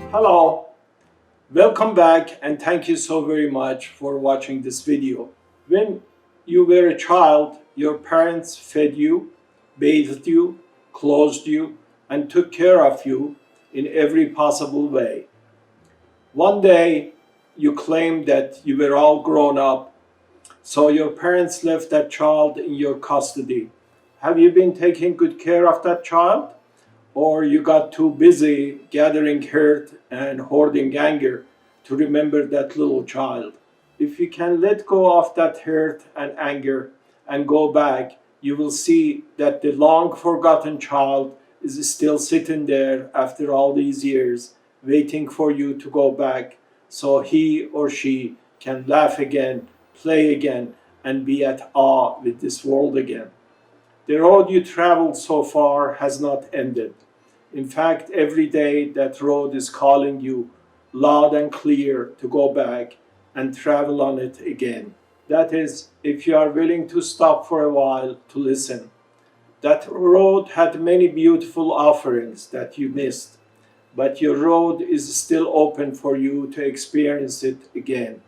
Hello, welcome back and thank you so very much for watching this video. When you were a child, your parents fed you, bathed you, clothed you, and took care of you in every possible way. One day, you claimed that you were all grown up, so your parents left that child in your custody. Have you been taking good care of that child? Or you got too busy gathering hurt and hoarding anger to remember that little child? If you can let go of that hurt and anger and go back, you will see that the long forgotten child is still sitting there after all these years, waiting for you to go back so he or she can laugh again, play again, and be at awe with this world again. The road you traveled so far has not ended. In fact, every day that road is calling you loud and clear to go back and travel on it again. That is, if you are willing to stop for a while to listen. That road had many beautiful offerings that you missed, but your road is still open for you to experience it again,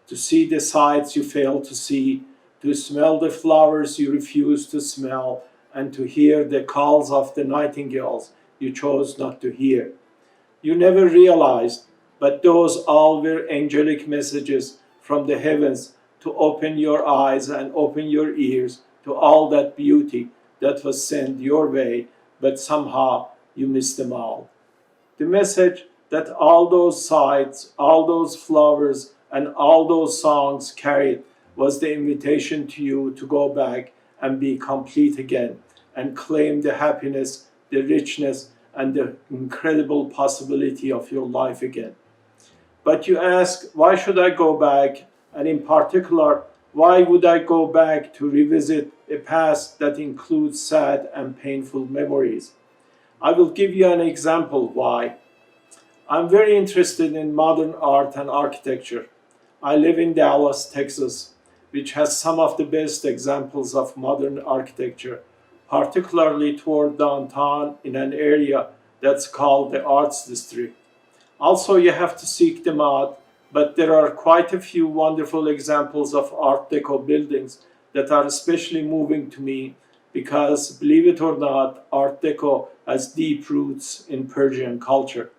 to see the sights you failed to see, to smell the flowers you refused to smell, and to hear the calls of the nightingales you chose not to hear. You never realized, but those all were angelic messages from the heavens to open your eyes and open your ears to all that beauty that was sent your way, but somehow you missed them all. The message that all those sights, all those flowers, and all those songs carried was the invitation to you to go back and be complete again and claim the happiness, the richness, and the incredible possibility of your life again. But you ask, why should I go back? And in particular, why would I go back to revisit a past that includes sad and painful memories? I will give you an example why. I'm very interested in modern art and architecture. I live in Dallas, Texas, which has some of the best examples of modern architecture, particularly toward downtown in an area that's called the Arts District. Also, you have to seek them out, but there are quite a few wonderful examples of Art Deco buildings that are especially moving to me because, believe it or not, Art Deco has deep roots in Persian culture.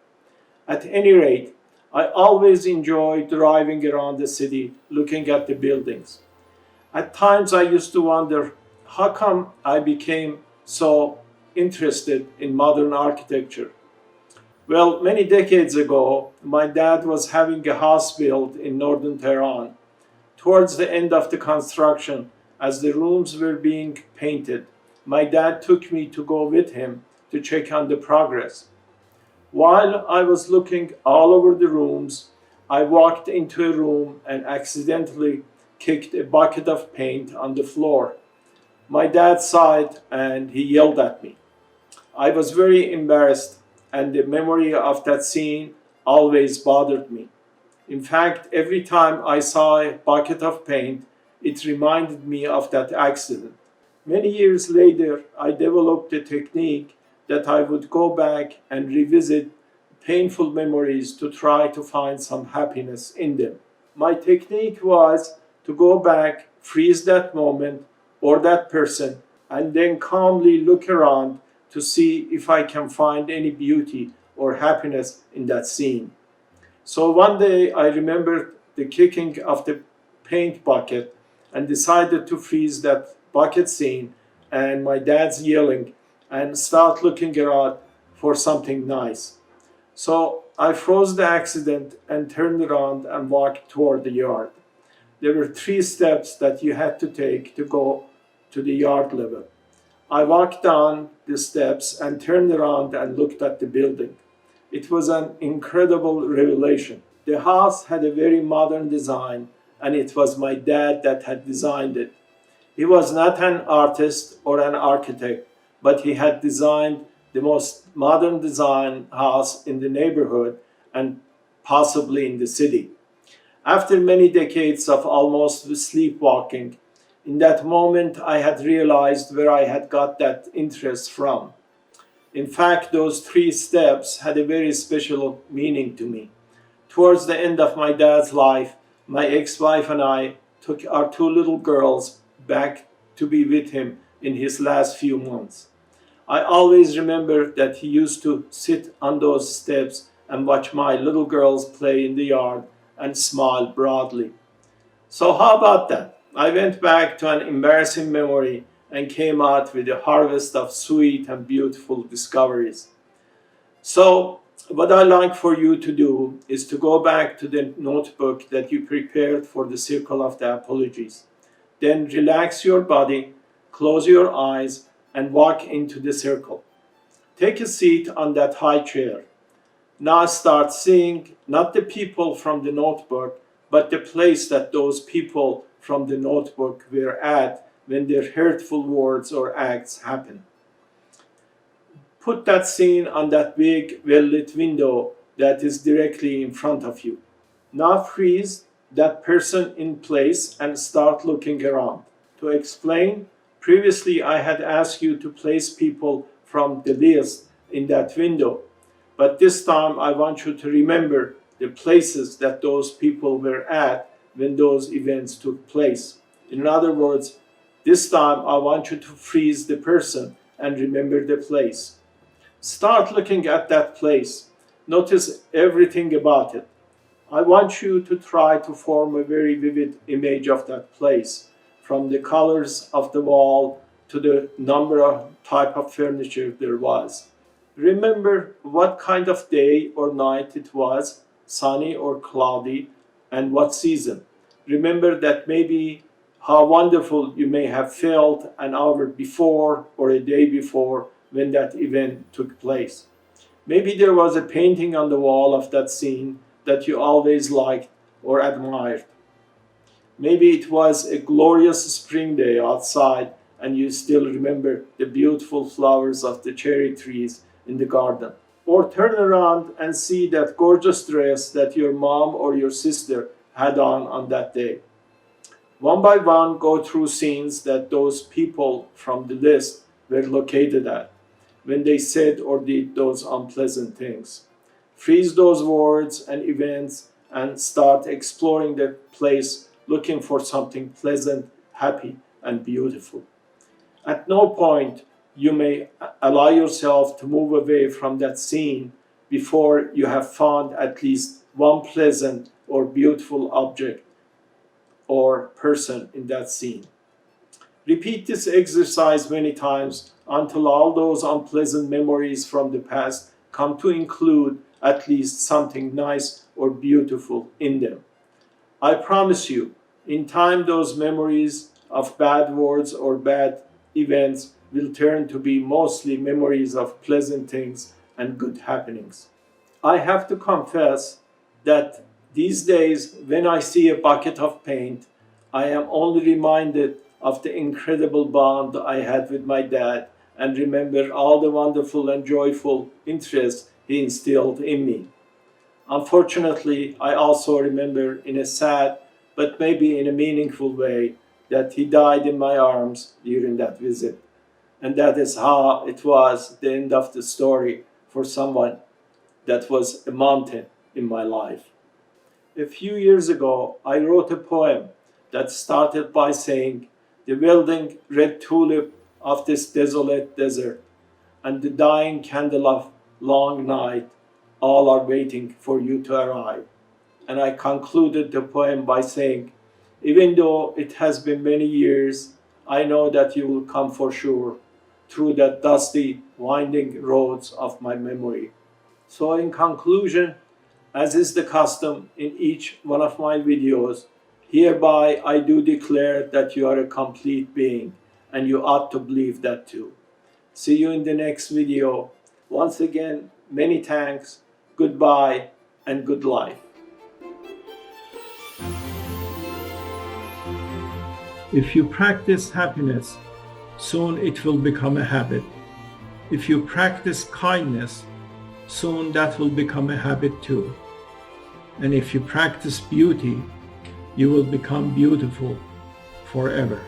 At any rate, I always enjoy driving around the city looking at the buildings. At times I used to wonder, how come I became so interested in modern architecture? Well, many decades ago, my dad was having a house built in northern Tehran. Towards the end of the construction, as the rooms were being painted, my dad took me to go with him to check on the progress. While I was looking all over the rooms, I walked into a room and accidentally kicked a bucket of paint on the floor. My dad saw it and he yelled at me. I was very embarrassed, and the memory of that scene always bothered me. In fact, every time I saw a bucket of paint, it reminded me of that accident. Many years later, I developed a technique that I would go back and revisit painful memories to try to find some happiness in them. My technique was to go back, freeze that moment or that person, and then calmly look around to see if I can find any beauty or happiness in that scene. So one day I remembered the kicking of the paint bucket and decided to freeze that bucket scene and my dad's yelling and start looking around for something nice. So I froze the accident and turned around and walked toward the yard. There were 3 steps that you had to take to go to the yard level. I walked down the steps and turned around and looked at the building. It was an incredible revelation. The house had a very modern design, and it was my dad that had designed it. He was not an artist or an architect, but he had designed the most modern design house in the neighborhood and possibly in the city. After many decades of almost sleepwalking, in that moment I had realized where I had got that interest from. In fact, those 3 steps had a very special meaning to me. Towards the end of my dad's life, my ex-wife and I took our 2 little girls back to be with him in his last few months. I always remember that he used to sit on those steps and watch my little girls play in the yard and smile broadly. So how about that? I went back to an embarrassing memory and came out with a harvest of sweet and beautiful discoveries. So what I like for you to do is to go back to the notebook that you prepared for the circle of the apologies. Then relax your body, close your eyes, and walk into the circle. Take a seat on that high chair. Now start seeing not the people from the notebook, but the place that those people from the notebook were at when their hurtful words or acts happened. Put that scene on that big, well-lit window that is directly in front of you. Now freeze that person in place and start looking around. To explain, previously I had asked you to place people from the list in that window, but this time I want you to remember the places that those people were at when those events took place. In other words, this time I want you to freeze the person and remember the place. Start looking at that place. Notice everything about it. I want you to try to form a very vivid image of that place, from the colors of the wall to the number of type of furniture there was. Remember what kind of day or night it was, sunny or cloudy, and what season. Remember that maybe how wonderful you may have felt an hour before or a day before when that event took place. Maybe there was a painting on the wall of that scene that you always liked or admired. Maybe it was a glorious spring day outside and you still remember the beautiful flowers of the cherry trees in the garden. Or turn around and see that gorgeous dress that your mom or your sister had on that day. One by one, go through scenes that those people from the list were located at when they said or did those unpleasant things. Freeze those words and events and start exploring the place, looking for something pleasant, happy, and beautiful. At no point you may allow yourself to move away from that scene before you have found at least one pleasant or beautiful object or person in that scene. Repeat this exercise many times until all those unpleasant memories from the past come to include at least something nice or beautiful in them. I promise you, in time those memories of bad words or bad events will turn to be mostly memories of pleasant things and good happenings. I have to confess that these days, when I see a bucket of paint, I am only reminded of the incredible bond I had with my dad and remember all the wonderful and joyful interest he instilled in me. Unfortunately, I also remember in a sad but maybe in a meaningful way that he died in my arms during that visit. And that is how it was the end of the story for someone that was a mountain in my life. A few years ago, I wrote a poem that started by saying, "The wilting red tulip of this desolate desert and the dying candle of long night all are waiting for you to arrive." And I concluded the poem by saying, "Even though it has been many years, I know that you will come for sure through the dusty, winding roads of my memory." So in conclusion, as is the custom in each one of my videos, hereby I do declare that you are a complete being, and you ought to believe that too. See you in the next video. Once again, many thanks, goodbye, and good life. If you practice happiness, soon it will become a habit. If you practice kindness, soon that will become a habit too. And if you practice beauty, you will become beautiful forever.